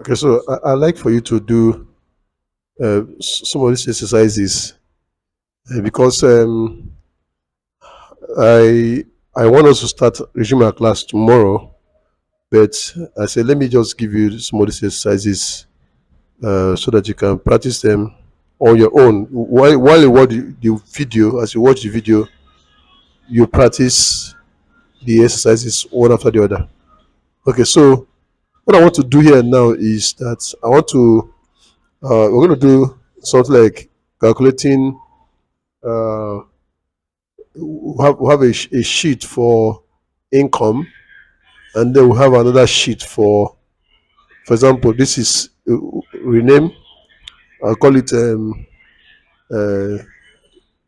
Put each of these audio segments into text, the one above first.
Okay, so I like for you to do some of these exercises because I I want us to start resume our class tomorrow. But I said let me just give you some of these exercises so that you can practice them on your own. While you watch the video, as you watch the video, you practice the exercises one after the other. Okay, so what I want to do here now is that I want to we're going to do something like calculating. Uh, we have a sheet for income, and then we have another sheet for example, this is rename. I'll call it uh,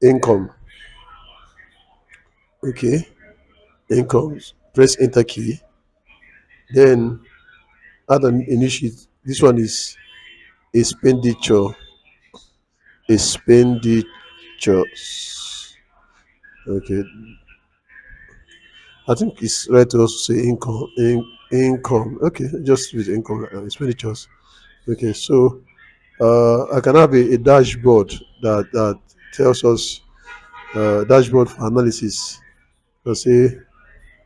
income. Okay, income. Press enter key. Then add an initiate. This one is expenditure. Expenditures. Okay, I think it's right to also say income. Income. Okay, just with income expenditures. Okay, so I can have a dashboard that tells us dashboard for analysis. Let's say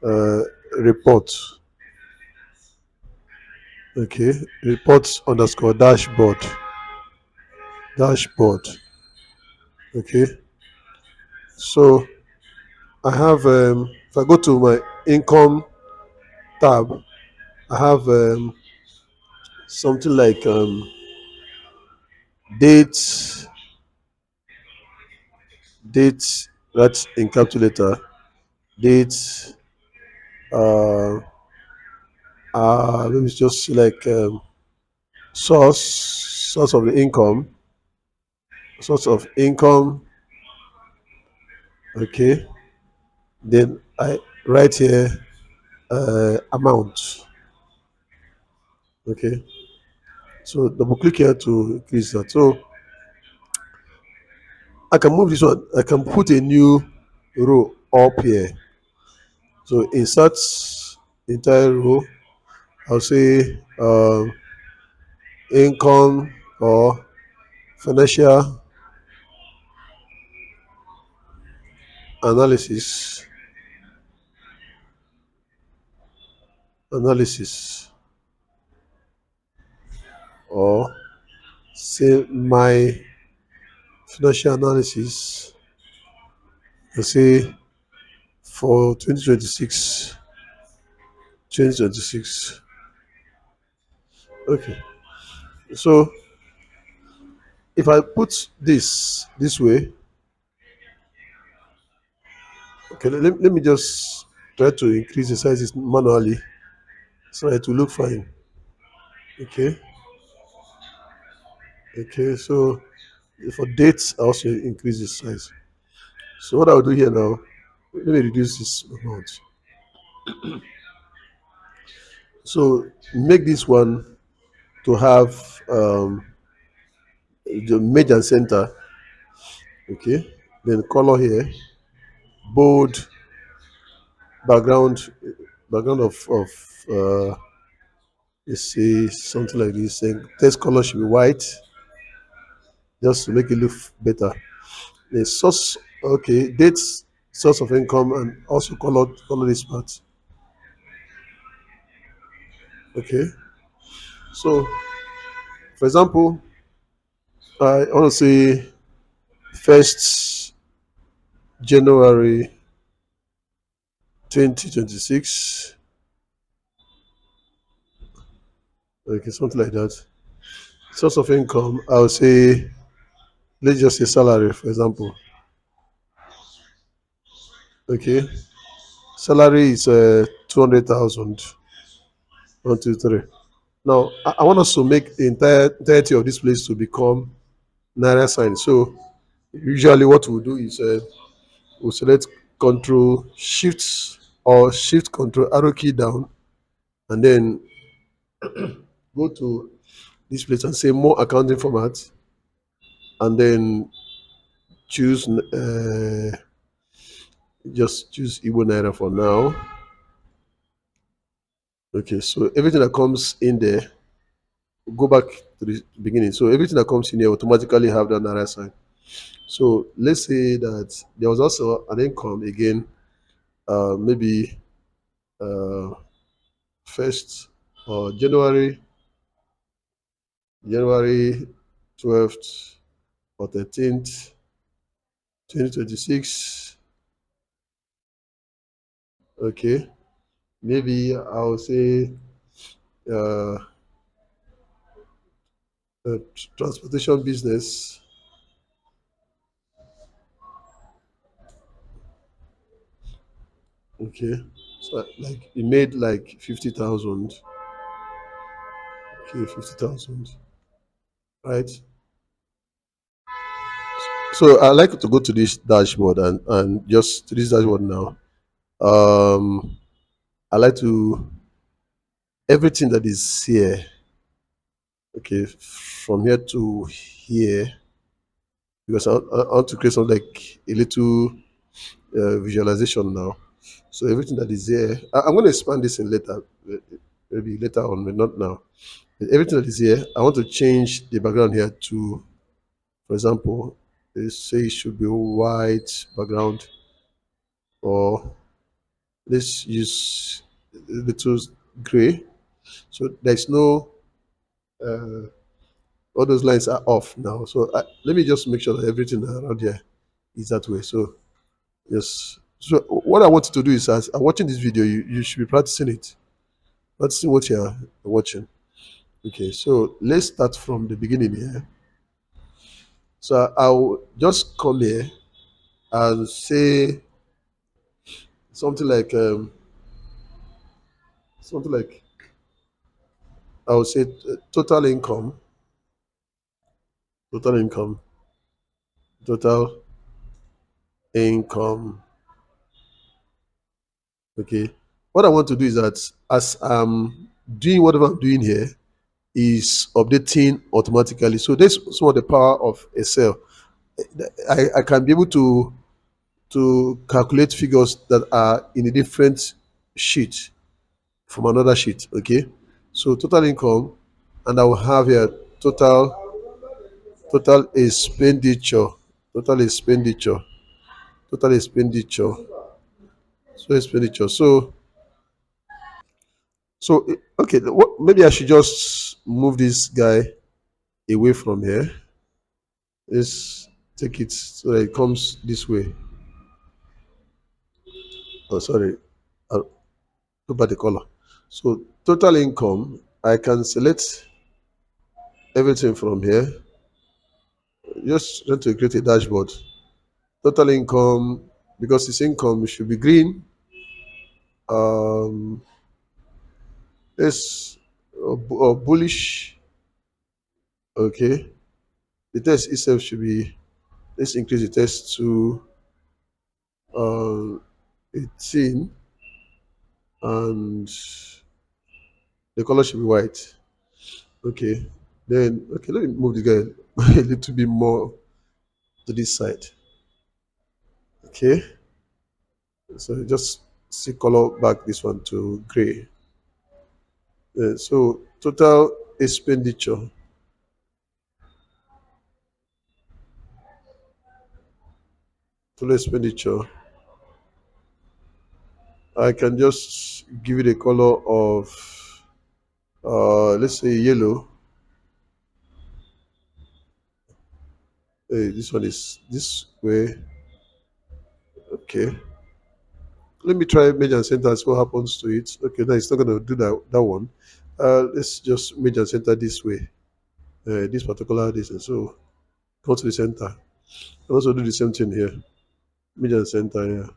uh, report. Okay, reports underscore dashboard. Okay, so I have if I go to my income tab, I have something like date date that's in calculator date uh let me just select source of the income, source of income. Okay, then I write here amount. Okay, so double click here to increase that. So I can move this one. I can put a new row up here. So insert entire row. I'll say income or financial analysis. Analysis, or say my financial analysis. I say for 2026. Okay, so if I put this way, okay, let me just try to increase the sizes manually so it will look fine. Okay, okay, so for dates I also increase the size. So what I'll do here now, let me reduce this amount. So make this one to have the major and center. Okay, then color here, bold, background, background of let's say something like this. Saying text color should be white, just to make it look better. The source, okay, dates, source of income, and also color this part. Okay, so for example, I want to say 1st January 2026. Okay, something like that. Source of income, I'll say, let's just say salary, for example. Okay, salary is 200,000. 1, 2, 3. Now, I want us to make the entirety of this place to become Naira sign. So, usually what we'll do is we'll select Control Shift or Shift Control arrow key down, and then go to this place and say More Accounting Format, and then choose just choose Igbo Naira for now. Okay, so everything that comes in there, go back to the beginning. So everything that comes in here automatically have that naira sign. So let's say that there was also an income again, maybe uh, first or January 12th or 13th, 2026. Okay, maybe I'll say uh, transportation business. Okay, so like it made like 50,000. Okay, 50,000. Right. So I like to go to this dashboard and just to this dashboard now. Um, I like to everything that is here. Okay, from here to here because I want to create something like a little visualization now. So everything that is here, I'm going to expand this in later, maybe later on, but not now. But everything that is here, I want to change the background here to, for example, let's say it should be white background, or let's use a little gray. So there's no, all those lines are off now. So let me just make sure that everything around here is that way. So yes. So what I want you to do is, as I'm watching this video, you should be practicing it, practicing what you're watching. Okay, so let's start from the beginning here. So I'll just come here and say something like something like I would say total income, total income. Okay. What I want to do is that as I'm doing whatever I'm doing here is updating automatically. So that's some of the power of Excel. I can be able to calculate figures that are in a different sheet from another sheet. Okay. So total income, and I will have here total expenditure, total expenditure, total expenditure, so expenditure. Okay, maybe I should just move this guy away from here. Let's take it so that it comes this way. Oh, sorry. I'll look at the color. So total income, I can select everything from here. Just want to create a dashboard. Total income, because its income should be green. Um, it's bullish. Okay. The test itself should be, let's increase the test to uh, 18, and the color should be white. Okay. Then, okay, let me move the guy a little bit more to this side. Okay. So just see color back this one to gray. So total expenditure, total expenditure. I can just give it a color of, let's say yellow. This one is this way. Okay. Let me try major and center and see what happens to it. Okay, now it's not going to do that one. Let's just major and center this way. This particular distance. So go to the center. Also do the same thing here. Major and center here.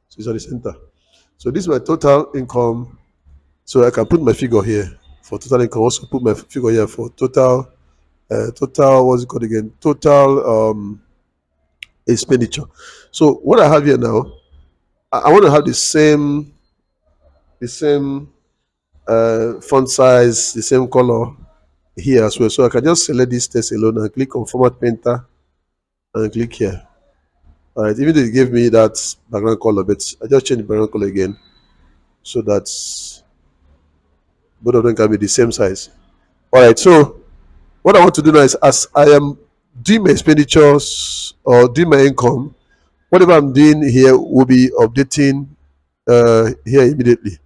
So it's at the center. So this is my total income. So I can put my figure here for total income. Also put my figure here for total what's it called again? Total expenditure. So what I have here now, I want to have the same font size, the same color here as well. So I can just select this text alone and click on format painter and click here. All right, even though it gave me that background color, but I just change the background color again so that both of them can be the same size. All right. So what I want to do now is, as I am doing my expenditures or doing my income, whatever I'm doing here will be updating here immediately.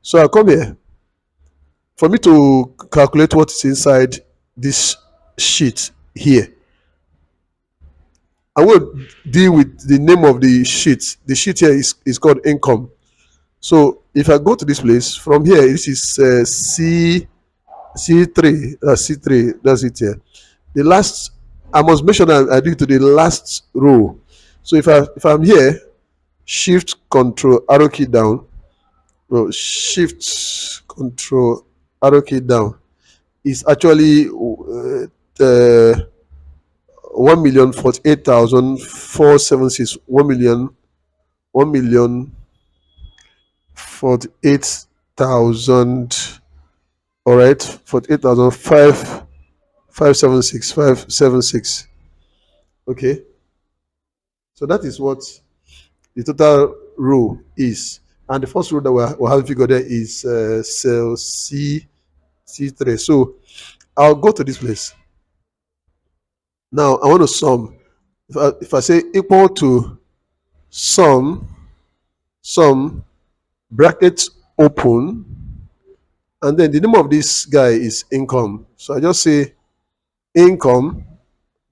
So I come here for me to calculate what is inside this sheet here. I will deal with the name of the sheet. The sheet here is called income. So if I go to this place from here, this is C3. C3. That's it here. The last, I must make sure that I do it to the last row. So if I'm here, Shift Control Arrow key down. No, Shift Control Arrow key down is actually 1,048,476. 1,048,000. All right, 48,576. Okay, so that is what the total row is, and the first row that we have figured there is cell C3. So I'll go to this place. Now I want to sum. If I say equal to sum brackets open, and then the name of this guy is income. So I just say income,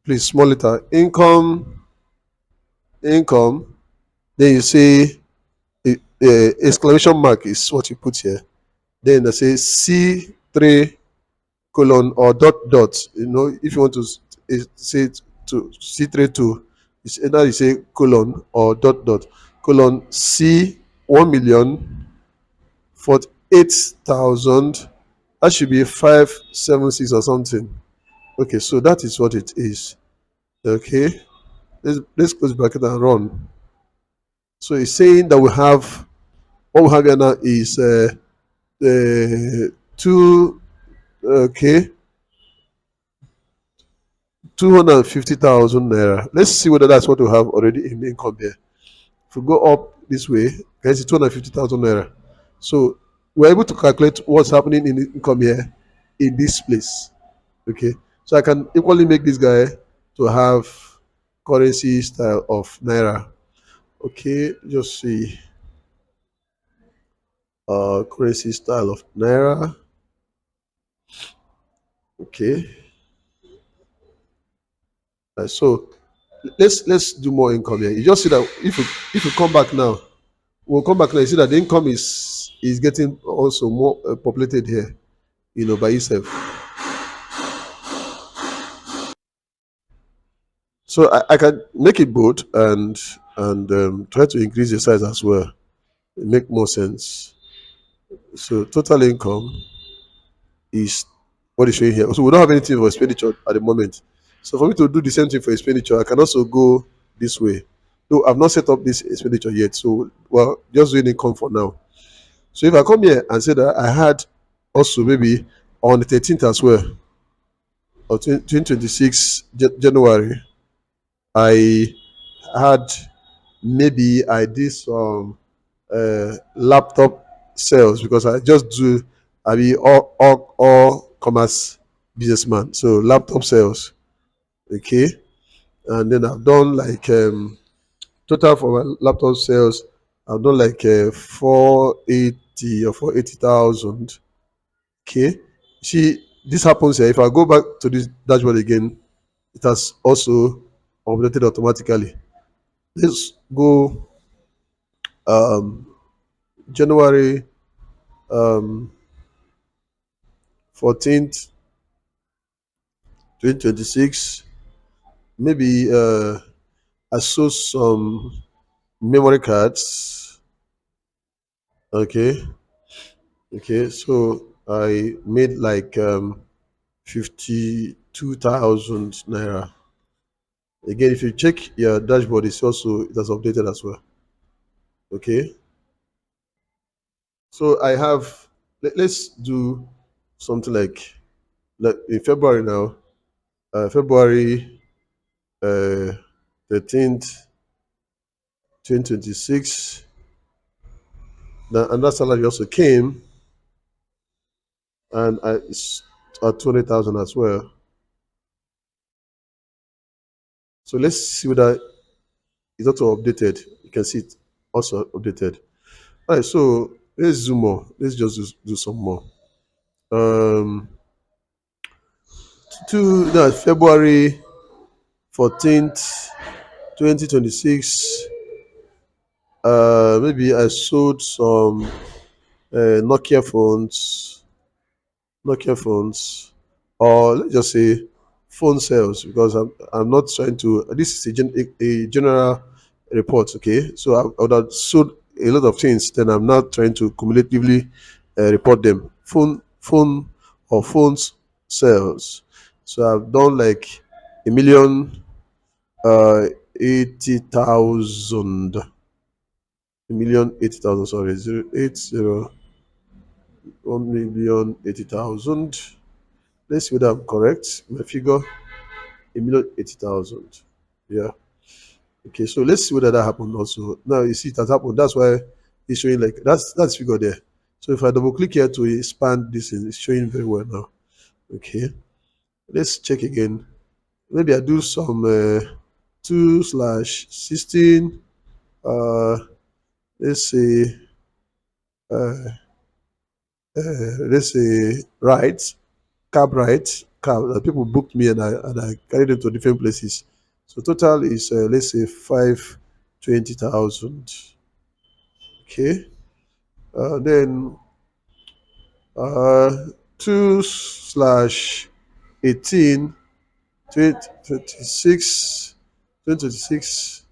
please small letter, income. Then you say exclamation mark is what you put here. Then I say C3 colon or dot dot. You know, if you want to say it to C3 to, it's either you say colon or dot dot colon C 1,048,000. That should be 576 or something. Okay, so that is what it is. Okay, let's close bracket and run. So it's saying that we have, what we have here now is two, okay, 250,000 naira. Let's see whether that's what we have already in income here. If we go up this way, guys, it's 250,000 naira. So we're able to calculate what's happening in income here in this place. Okay, so I can equally make this guy to have currency style of naira. Okay, just see currency style of naira. Okay, so let's do more income here. You just see that if you come back now, we'll come back now. You see that the income is getting also more populated here, you know, by itself. So I can make it bold and try to increase the size as well. It make more sense. So total income is what is showing here. So we don't have anything for expenditure at the moment. So for me to do the same thing for expenditure, I can also go this way. No, I've not set up this expenditure yet. So well, just doing income for now. So if I come here and say that I had also maybe on the 13th as well, or 2026 January, I had, maybe I did some laptop sales, because I just do, I be all commerce businessman. So laptop sales, okay, and then I've done like total for my laptop sales. I've done like 480 or 480,000. Okay, see, this happens here. If I go back to this dashboard again, it has also updated automatically. Let's go January 14th, 2026. Maybe I sold some memory cards. Okay, okay. So I made like 52,000 naira. Again, if you check your dashboard, it's also, it has updated as well. Okay. So I have, let's do something like in February now. February 13th, 2026. Now, and that salary also came, and at 200,000 as well. So let's see whether it's also updated. You can see it also updated. All right, so let's do more. Let's just do some more. Um, to no, February 14th, 2026. Maybe I sold some Nokia phones, Nokia phones, or let's just say phone sales, because I'm not trying to. This is a general report, okay? So I would have sold a lot of things. Then I'm not trying to cumulatively report them. Phone or phones sales. So I've done like a million 80,000, a million 80,000. Sorry, 1,080,000. Let's see whether I'm correct. My figure, 1,080,000. Yeah. Okay, so let's see whether that happened also. Now you see it has happened. That's why it's showing like that's figure there. So if I double click here to expand this, it's showing very well now. Okay, let's check again. Maybe I do some 2/16. Uh, let's say uh, let's say right cab right cab. People booked me and I carried them to different places. So total is let's say 520,000. Okay. Then 2/18 2026 2026.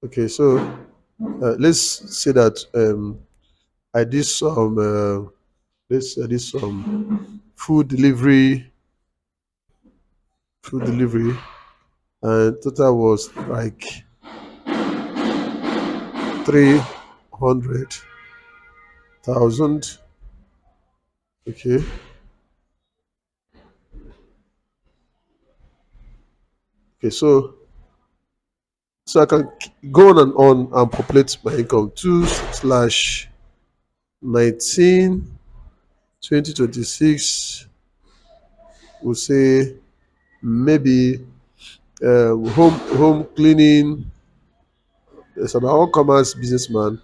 Okay, so let's say that I did some let's I did some food delivery, and total was like 300,000. Okay, okay, so I can go on and populate my income. 2/19 2026. We'll say maybe home cleaning. There's an all-commerce businessman.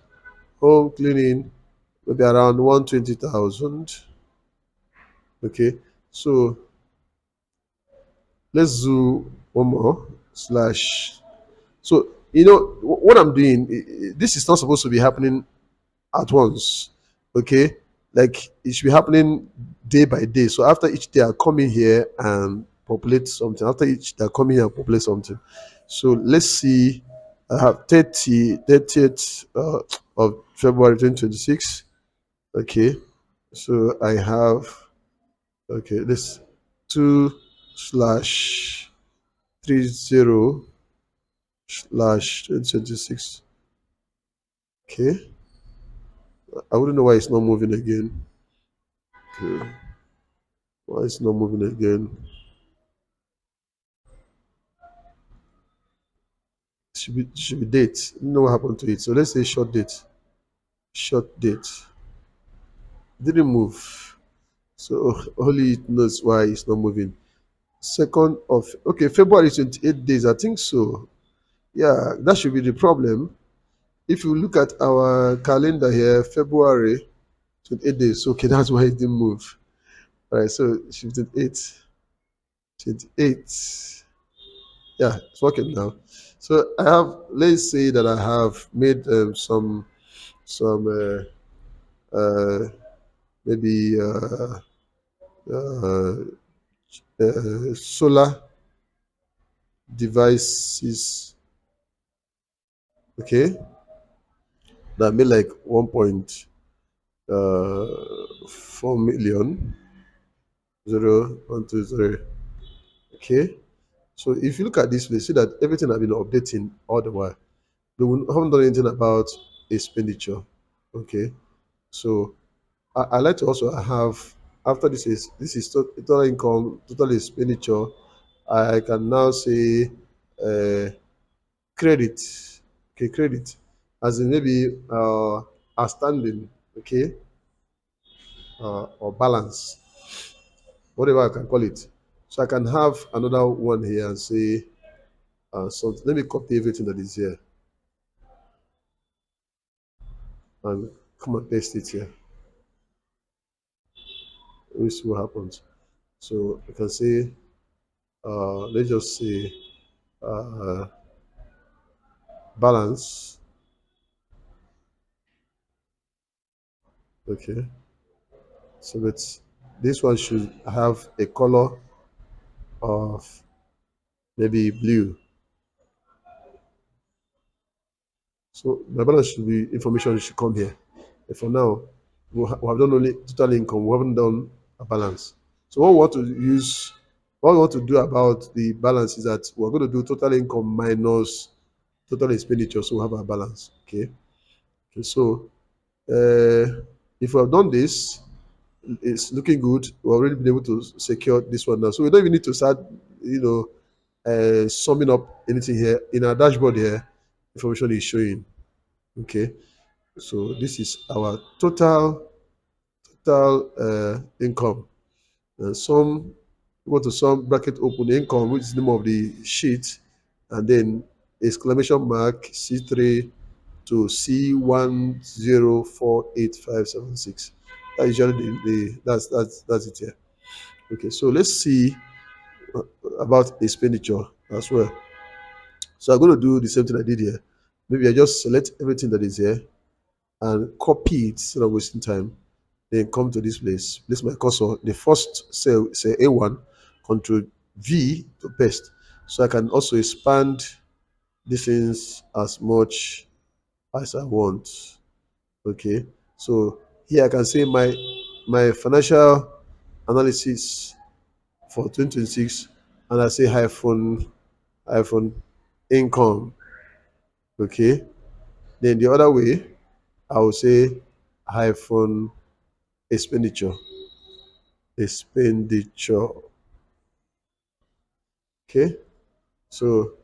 Home cleaning maybe around 120,000. Okay, so let's do one more slash. So what I'm doing. This is not supposed to be happening at once. Okay, like it should be happening day by day. So after each day, I come in here and populate something. After each day, I come in here and populate something. So let's see. I have 30th of February 2026. Okay, so I have, okay, this 2/30/2026. Okay, I wouldn't know why it's not moving again. Okay. Why it's not moving again? Should be date. You know what happened to it. So let's say short date. Short date. Didn't move. So only it knows why it's not moving. Second of, okay, February is 28 days. I think so. Yeah, that should be the problem. If you look at our calendar here, February 28 days. Okay, that's why it didn't move. All right, so it should be 28. 28. Yeah, it's working now. So I have, let's say that I have made some maybe uh, solar devices, okay, that made like 1.4 million, 0 1 2 0. Okay, so if you look at this, we see that everything has been updating all the while. Haven't done anything about expenditure. Okay, so I like to also have, after this is total income, total expenditure. I can now say uh, credit. Okay, credit, as in maybe outstanding. Okay, or balance, whatever I can call it. So I can have another one here and say something. Let me copy everything that is here and come and paste it here. Let me see what happens. So I can say, let's just say uh, balance. Okay. So it's this one should have a color of maybe blue. So my balance should be information should come here. And for now, we have done only total income. We haven't done a balance. So what we want to use, what we want to do about the balance is that we're going to do total income minus total expenditure. So we have a balance. Okay. Okay. So if we have done this, it's looking good. We've already been able to secure this one now. So we don't even need to start, you know, summing up anything here. In our dashboard here, information is showing. Okay. So this is our total income. And some go to some bracket open income, which is the name of the sheet, and then exclamation mark C3 to C104856. That's usually that's it here. Okay, so let's see about expenditure as well. So I'm going to do the same thing I did here. Maybe I just select everything that is here and copy it instead of wasting time. Then come to this place, place my cursor, the first cell, say A1, Control V to paste. So I can also expand these things as much as I want. Okay. So here I can say my financial analysis for 2026, and I say hyphen income. Okay. Then the other way, I will say hyphen expenditure. Expenditure. Okay. So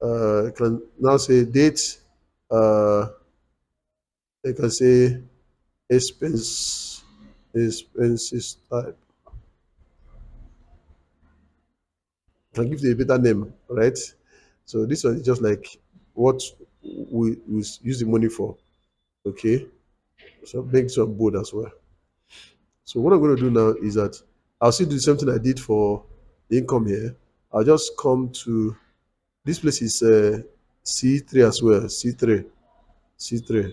I can now say date. I can say expenses type. I can give it a better name, right? So this one is just like what we use the money for. Okay. So make some bold as well. So what I'm going to do now is that I'll still do the same thing I did for the income here. I'll just come to this place is C3 as well. C3. C3.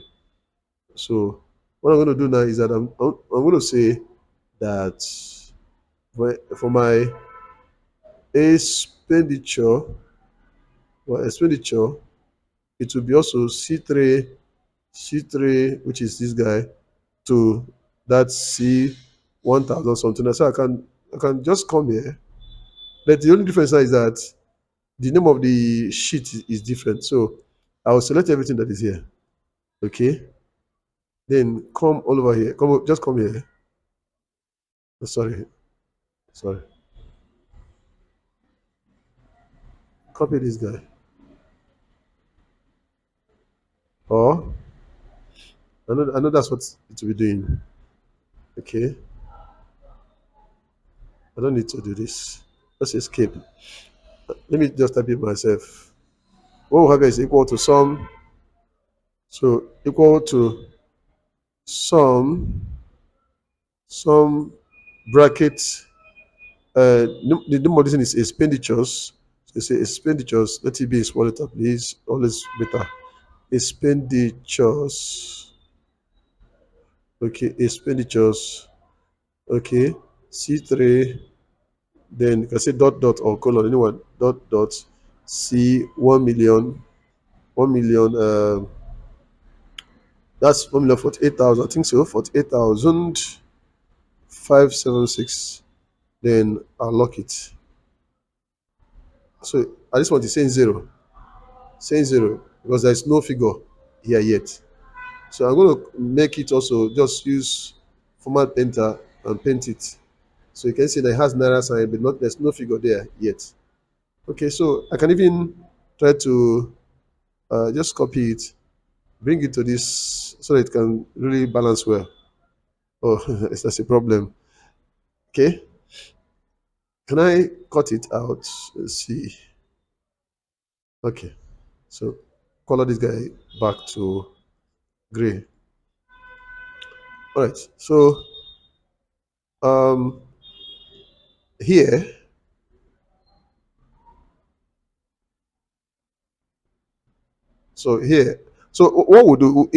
So what I'm going to do now is that I'm going to say that for my expenditure, expenditure, it will be also C3, which is this guy, to that C 1000 something. So I can just come here, but the only difference now is that the name of the sheet is different. So I will select everything that is here. Okay, then come all over here. Just come here. Sorry, sorry. Copy this guy. Or I know that's what it will be doing. Okay, I don't need to do this. Let's escape. Let me just type it myself. What we have here is equal to sum. So equal to sum bracket. The name of this thing is expenditures. So you say expenditures. Let it be in small letter, please. Always better. Expenditures. Okay, expenditures. Okay, C3. Then you can say dot dot or colon anyone dot dot C 1 million 1 million. That's 1,048,000. I think so. 48,576. Then I'll lock it. So at this point, it's saying zero because there's no figure here yet. So I'm going to make it also just use format painter and paint it. So you can see that it has naira sign, but not there's no figure there yet. Okay, so I can even try to just copy it, bring it to this so that it can really balance well. Oh, that's a problem. Okay, can I cut it out? Let's see. Okay, so color this guy back to gray. All right, so um here, so here, so what we'll do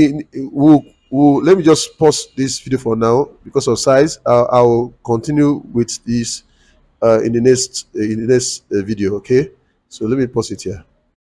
we'll let me just pause this video for now because of size. I'll continue with this in the next video. Okay, so let me pause it here.